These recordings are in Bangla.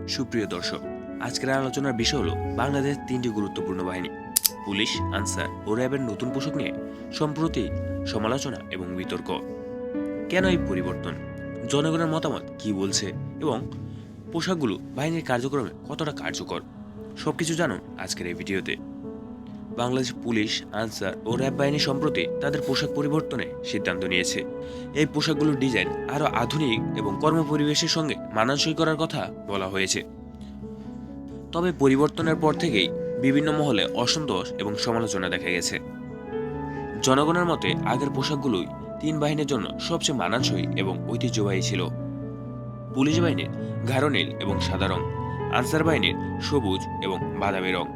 সুপ্রিয় দর্শক, আজকের আলোচনার বিষয় হলো বাংলাদেশের তিনটি গুরুত্বপূর্ণ বাহিনী পুলিশ, আনসার ও র্যাবের নতুন পোশাক নিয়ে সম্প্রতি সমালোচনা এবং বিতর্ক। কেন এই পরিবর্তন, জনগণের মতামত কি বলছে এবং পোশাকগুলো বাহিনীর কার্যক্রমে কতটা কার্যকর, সবকিছু জানুন আজকের এই ভিডিওতে। বাংলাদেশ পুলিশ, আনসার ও র্যাব বাহিনী সম্প্রতি তাদের পোশাক পরিবর্তনে সিদ্ধান্ত নিয়েছে। এই পোশাকগুলোর ডিজাইন আরও আধুনিক এবং কর্মপরিবেশের সঙ্গে মানানসই করার কথা বলা হয়েছে। তবে পরিবর্তনের পর থেকেই বিভিন্ন মহলে অসন্তোষ এবং সমালোচনা দেখা গেছে। জনগণের মতে আগের পোশাকগুলোই তিন বাহিনীর জন্য সবচেয়ে মানানসই এবং ঐতিহ্যবাহী ছিল। পুলিশ বাহিনীর গাঢ় নীল এবং সাদা রং, আনসার বাহিনীর সবুজ এবং বাদামি রং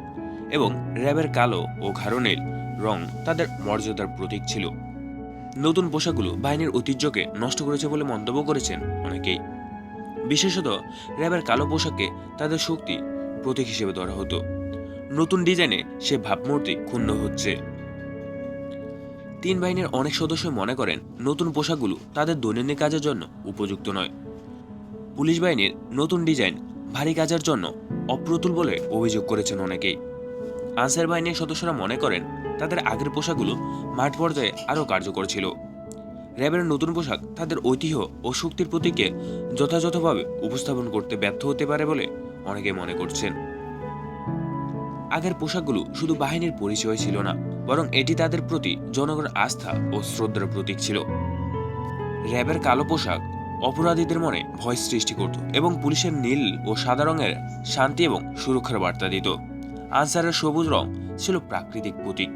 এবং র্যাবের কালো ও গাঢ় নীল রং তাদের মর্যাদার প্রতীক ছিল। নতুন পোশাকগুলো বাহিনীর ঐতিহ্যকে নষ্ট করেছে বলে মন্তব্য করেছেন অনেকেই। বিশেষত র্যাবের কালো পোশাককে তাদের শক্তি প্রতীক হিসেবে ধরা হতো। নতুন ডিজাইনে সে ভাবমূর্তি ক্ষুণ্ণ হচ্ছে। তিন বাহিনীর অনেক সদস্য মনে করেন নতুন পোশাকগুলো তাদের দৈনন্দিন কাজের জন্য উপযুক্ত নয়। পুলিশ বাহিনীর নতুন ডিজাইন ভারী কাজের জন্য অপ্রতুল বলে অভিযোগ করেছেন অনেকেই। আনসার বাহিনীর সদস্যরা মনে করেন তাদের আগের পোশাকগুলো মাঠ পর্যায়ে আরও কার্যকর ছিল। র্যাবের নতুন পোশাক তাদের ঐতিহ্য ও শক্তির প্রতীককে যথাযথভাবে উপস্থাপন করতে ব্যর্থ হতে পারে বলে অনেকে মনে করছেন। আগের পোশাকগুলো শুধু বাহিনীর পরিচয় ছিল না, বরং এটি তাদের প্রতি জনগণের আস্থা ও শ্রদ্ধার প্রতীক ছিল। র্যাবের কালো পোশাক অপরাধীদের মনে ভয় সৃষ্টি করত এবং পুলিশের নীল ও সাদা রঙের শান্তি এবং সুরক্ষার বার্তা দিত। আনসারের সবুজ রং ছিল প্রাকৃতিক প্রতীক।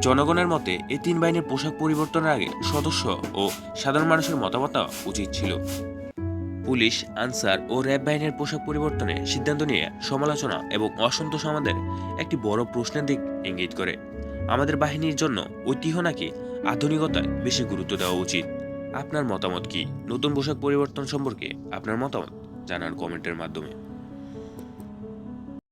জনগণের মতে এই তিন বাহিনীর পোশাক পরিবর্তনের আগে সদস্য ও সাধারণ মানুষের মতামত নেওয়া উচিত ছিল। পুলিশ, আনসার ও র্যাব বাহিনীর পোশাক পরিবর্তনে সিদ্ধান্ত নিয়ে সমালোচনা এবং অসন্তোষ আমাদের একটি বড় প্রশ্নের দিক ইঙ্গিত করে। আমাদের বাহিনীর জন্য ঐতিহ্য নাকি আধুনিকতায় বেশি গুরুত্ব দেওয়া উচিত? আপনার মতামত কি? নতুন পোশাক পরিবর্তন সম্পর্কে আপনার মতামত জানান কমেন্টের মাধ্যমে।